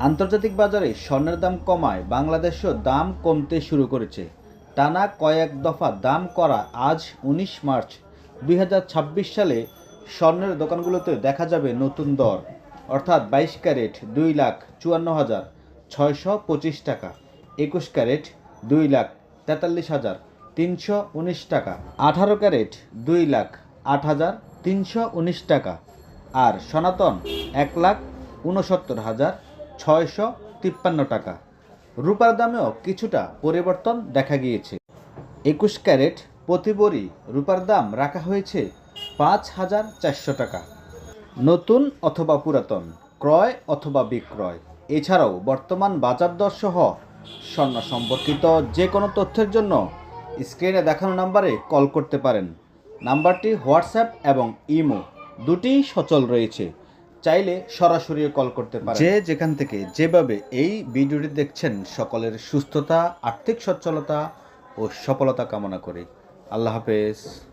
আন্তর্জাতিক বাজারে স্বর্ণের দাম কমায় বাংলাদেশেও দাম কমতে শুরু করেছে। টানা কয়েক দফা দাম করা আজ ১৯ মার্চ ২০২৬ সালে স্বর্ণের দোকানগুলোতে দেখা যাবে নতুন দর, অর্থাৎ ২২ ক্যারেট ২,৫৪,৬২৫ টাকা, ২১ ক্যারেট ২,৪৩,৩১৯ টাকা, ১৮ ক্যারেট ২,০৮,৩১৯ টাকা আর সনাতন ১,৬৯,৬৫৩ টাকা। রূপার দামেও কিছুটা পরিবর্তন দেখা গিয়েছে। ২১ ক্যারেট প্রতি ভরি রূপার দাম রাখা হয়েছে ৫,৪০০ টাকা। নতুন অথবা পুরাতন, ক্রয় অথবা বিক্রয়, এছাড়াও বর্তমান বাজার দর সহ স্বর্ণ সম্পর্কিত যে কোনো তথ্যের জন্য স্ক্রিনে দেখানো নাম্বারে কল করতে পারেন। নাম্বারটি হোয়াটসঅ্যাপ এবং ইমো দুটিই সচল রয়েছে, চাইলে সরাসরিও কল করতে পারেন। যে যেখান থেকে যেভাবে এই ভিডিওটি দেখছেন সকলের সুস্থতা, আর্থিক সচ্ছলতা ও সফলতা কামনা করি। আল্লাহ হাফেজ।